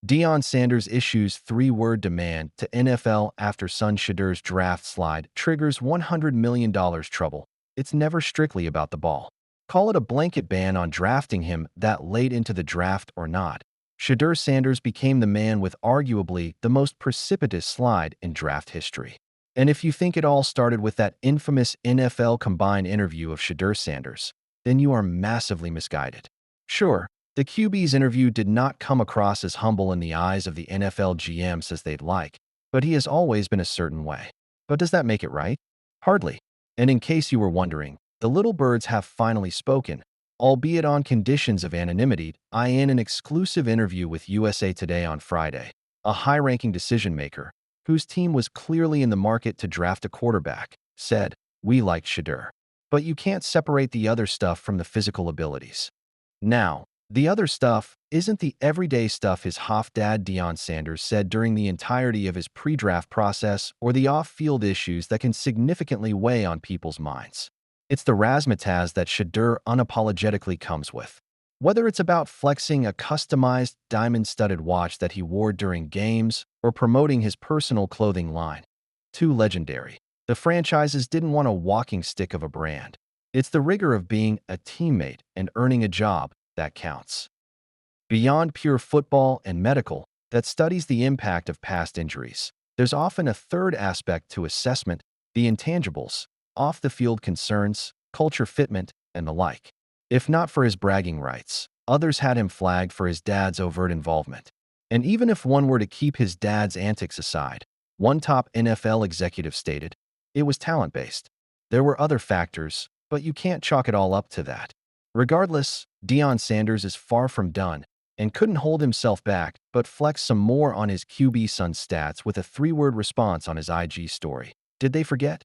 Deion Sanders issues three-word demand to NFL after son Shedeur's draft slide triggers $100 million trouble. It's never strictly about the ball. Call it a blanket ban on drafting him that late into the draft or not. Shedeur Sanders became the man with arguably the most precipitous slide in draft history. And if you think it all started with that infamous NFL Combine interview of Shedeur Sanders, then you are massively misguided. Sure, the QB's interview did not come across as humble in the eyes of the NFL GMs as they'd like, but he has always been a certain way. But does that make it right? Hardly. And in case you were wondering, the little birds have finally spoken, albeit on conditions of anonymity. In an exclusive interview with USA Today on Friday, a high-ranking decision-maker, whose team was clearly in the market to draft a quarterback, said, "We like Shedeur. But you can't separate the other stuff from the physical abilities." Now, the other stuff isn't the everyday stuff his half-dad Deion Sanders said during the entirety of his pre-draft process or the off-field issues that can significantly weigh on people's minds. It's the razzmatazz that Shedeur unapologetically comes with. Whether it's about flexing a customized diamond-studded watch that he wore during games or promoting his personal clothing line. Too legendary. The franchises didn't want a walking stick of a brand. It's the rigor of being a teammate and earning a job that counts. Beyond pure football and medical that studies the impact of past injuries, there's often a third aspect to assessment, the intangibles, off-the-field concerns, culture fitment, and the like. If not for his bragging rights, others had him flagged for his dad's overt involvement. And even if one were to keep his dad's antics aside, one top NFL executive stated, it was talent-based. There were other factors, but you can't chalk it all up to that. Regardless, Deion Sanders is far from done and couldn't hold himself back but flex some more on his QB son's stats with a three-word response on his IG story. Did they forget?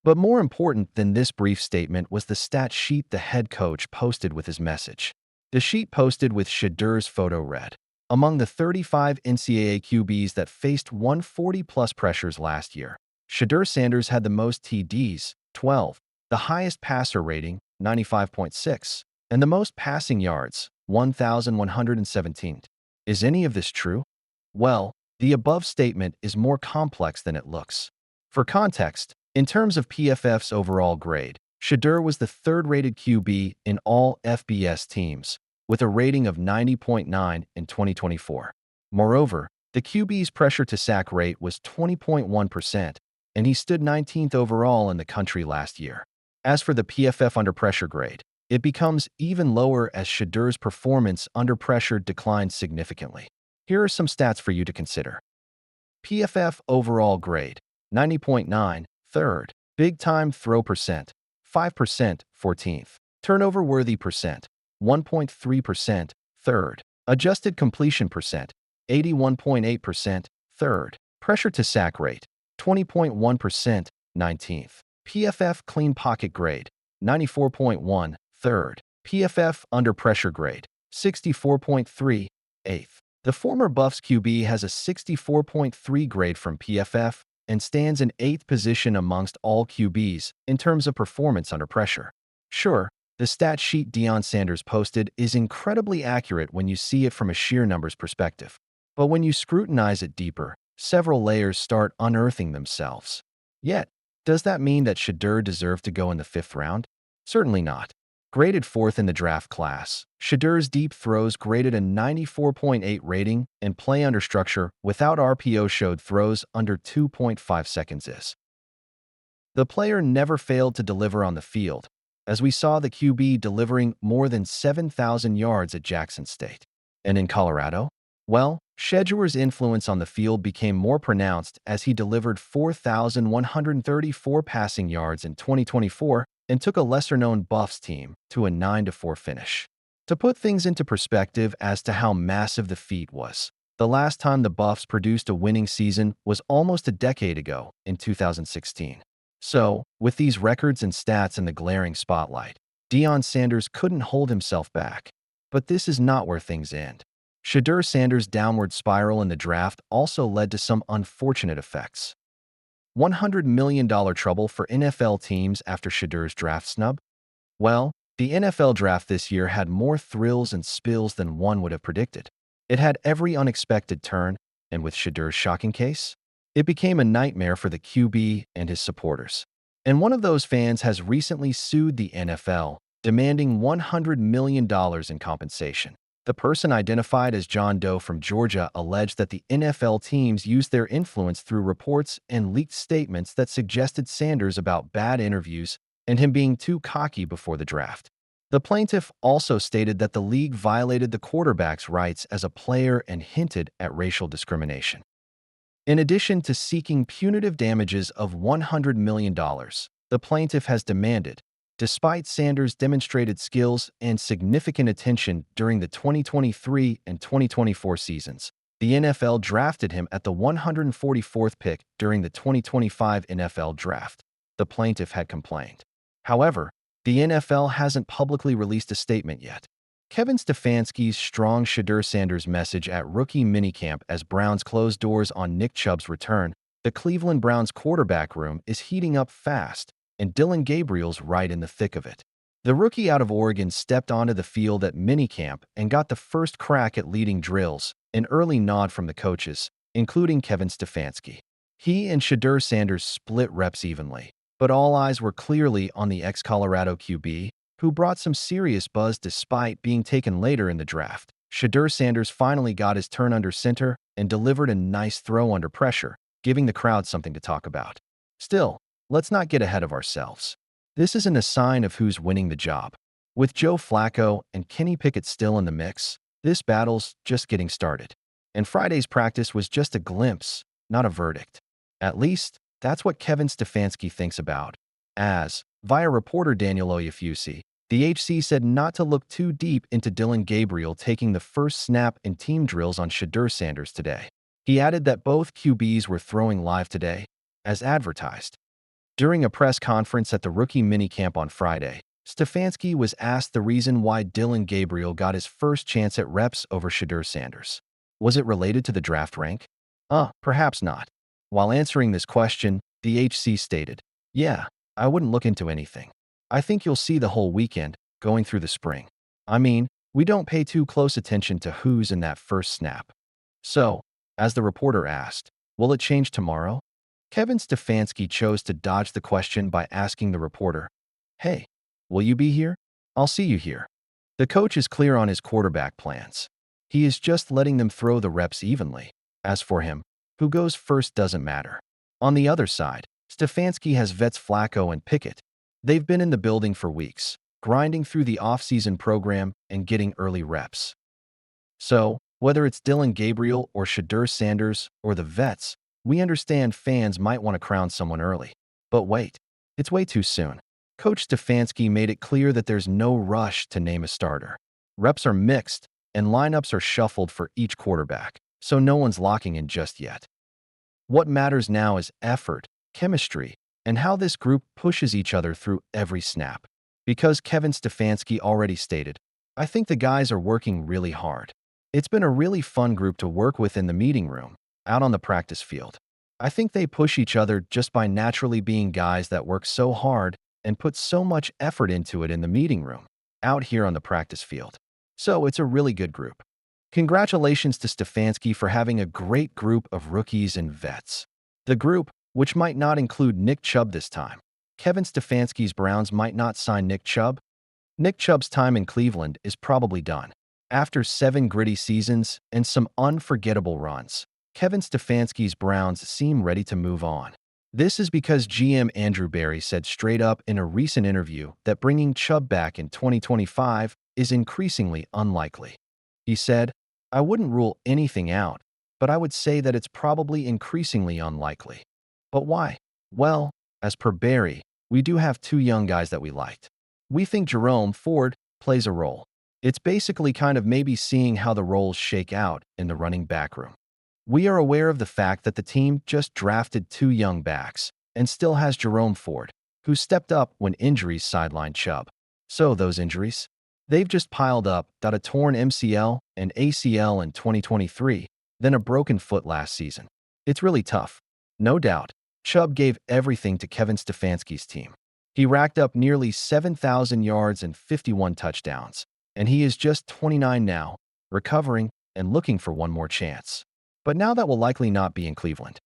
But more important than this brief statement was the stat sheet the head coach posted with his message. The sheet posted with Shedeur's photo read, among the 35 NCAA QBs that faced 140-plus pressures last year, Shedeur Sanders had the most TDs, 12, the highest passer rating, 95.6, and the most passing yards, 1,117. Is any of this true? Well, the above statement is more complex than it looks. For context, in terms of PFF's overall grade, Shedeur was the third-rated QB in all FBS teams, with a rating of 90.9 in 2024. Moreover, the QB's pressure-to-sack rate was 20.1%, and he stood 19th overall in the country last year. As for the PFF under pressure grade, it becomes even lower as Shedeur's performance under pressure declined significantly. Here are some stats for you to consider. PFF overall grade, 90.9, third. Big time throw percent, 5%, 14th. Turnover worthy percent, 1.3%, third. Adjusted completion percent, 81.8%, third. Pressure to sack rate, 20.1%, 19th. PFF clean pocket grade, 94.1, third. PFF under pressure grade, 64.3, 8th. The former Buffs QB has a 64.3 grade from PFF and stands in 8th position amongst all QBs in terms of performance under pressure. Sure, the stat sheet Deion Sanders posted is incredibly accurate when you see it from a sheer numbers perspective. But when you scrutinize it deeper, several layers start unearthing themselves. Yet, does that mean that Shedeur deserved to go in the 5th round? Certainly not. Graded 4th in the draft class, Shedeur's deep throws graded a 94.8 rating, and play under structure without RPO showed throws under 2.5 seconds is. The player never failed to deliver on the field, as we saw the QB delivering more than 7,000 yards at Jackson State. And in Colorado? Well, Shedeur's influence on the field became more pronounced as he delivered 4,134 passing yards in 2024 and took a lesser-known Buffs team to a 9-4 finish. To put things into perspective as to how massive the feat was, the last time the Buffs produced a winning season was almost a decade ago, in 2016. So, with these records and stats in the glaring spotlight, Deion Sanders couldn't hold himself back. But this is not where things end. Shedeur Sanders' downward spiral in the draft also led to some unfortunate effects. $100 million trouble for NFL teams after Shedeur's draft snub? Well, the NFL draft this year had more thrills and spills than one would have predicted. It had every unexpected turn, and with Shedeur's shocking case, it became a nightmare for the QB and his supporters. And one of those fans has recently sued the NFL, demanding $100 million in compensation. The person, identified as John Doe from Georgia, alleged that the NFL teams used their influence through reports and leaked statements that suggested Sanders about bad interviews and him being too cocky before the draft. The plaintiff also stated that the league violated the quarterback's rights as a player and hinted at racial discrimination. In addition to seeking punitive damages of $100 million, the plaintiff has demanded, despite Sanders' demonstrated skills and significant attention during the 2023 and 2024 seasons, the NFL drafted him at the 144th pick during the 2025 NFL Draft. The plaintiff had complained. However, the NFL hasn't publicly released a statement yet. Kevin Stefanski's strong Shedeur Sanders message at rookie minicamp as Browns close doors on Nick Chubb's return. The Cleveland Browns quarterback room is heating up fast, and Dillon Gabriel's right in the thick of it. The rookie out of Oregon stepped onto the field at minicamp and got the first crack at leading drills, an early nod from the coaches, including Kevin Stefanski. He and Shedeur Sanders split reps evenly, but all eyes were clearly on the ex-Colorado QB, who brought some serious buzz despite being taken later in the draft. Shedeur Sanders finally got his turn under center and delivered a nice throw under pressure, giving the crowd something to talk about. Still, let's not get ahead of ourselves. This isn't a sign of who's winning the job. With Joe Flacco and Kenny Pickett still in the mix, this battle's just getting started. And Friday's practice was just a glimpse, not a verdict. At least, that's what Kevin Stefanski thinks about. As, via reporter Daniel Oyefusi, the HC said not to look too deep into Dillon Gabriel taking the first snap in team drills on Shedeur Sanders today. He added that both QBs were throwing live today, as advertised. During a press conference at the rookie minicamp on Friday, Stefanski was asked the reason why Dillon Gabriel got his first chance at reps over Shedeur Sanders. Was it related to the draft rank? Perhaps not. While answering this question, the HC stated, "Yeah, I wouldn't look into anything. I think you'll see the whole weekend, going through the spring. I mean, we don't pay too close attention to who's in that first snap." So, as the reporter asked, will it change tomorrow? Kevin Stefanski chose to dodge the question by asking the reporter, "Hey, will you be here? I'll see you here." The coach is clear on his quarterback plans. He is just letting them throw the reps evenly. As for him, who goes first doesn't matter. On the other side, Stefanski has vets Flacco and Pickett. They've been in the building for weeks, grinding through the offseason program and getting early reps. So, whether it's Dillon Gabriel or Shedeur Sanders or the vets, we understand fans might want to crown someone early. But wait, it's way too soon. Coach Stefanski made it clear that there's no rush to name a starter. Reps are mixed, and lineups are shuffled for each quarterback, so no one's locking in just yet. What matters now is effort, chemistry, and how this group pushes each other through every snap. Because Kevin Stefanski already stated, "I think the guys are working really hard. It's been a really fun group to work with in the meeting room, out on the practice field. I think they push each other just by naturally being guys that work so hard and put so much effort into it in the meeting room, out here on the practice field. So it's a really good group." Congratulations to Stefanski for having a great group of rookies and vets. The group, which might not include Nick Chubb this time. Kevin Stefanski's Browns might not sign Nick Chubb. Nick Chubb's time in Cleveland is probably done. After 7 gritty seasons and some unforgettable runs, Kevin Stefanski's Browns seem ready to move on. This is because GM Andrew Berry said straight up in a recent interview that bringing Chubb back in 2025 is increasingly unlikely. He said, "I wouldn't rule anything out, but I would say that it's probably increasingly unlikely." But why? Well, as per Berry, we do have 2 young guys that we liked. We think Jerome Ford plays a role. It's basically kind of maybe seeing how the roles shake out in the running back room. We are aware of the fact that the team just drafted 2 young backs and still has Jerome Ford, who stepped up when injuries sidelined Chubb. So those injuries? They've just piled up, a torn MCL and ACL in 2023, then a broken foot last season. It's really tough. No doubt, Chubb gave everything to Kevin Stefanski's team. He racked up nearly 7,000 yards and 51 touchdowns, and he is just 29 now, recovering and looking for one more chance. But now that will likely not be in Cleveland.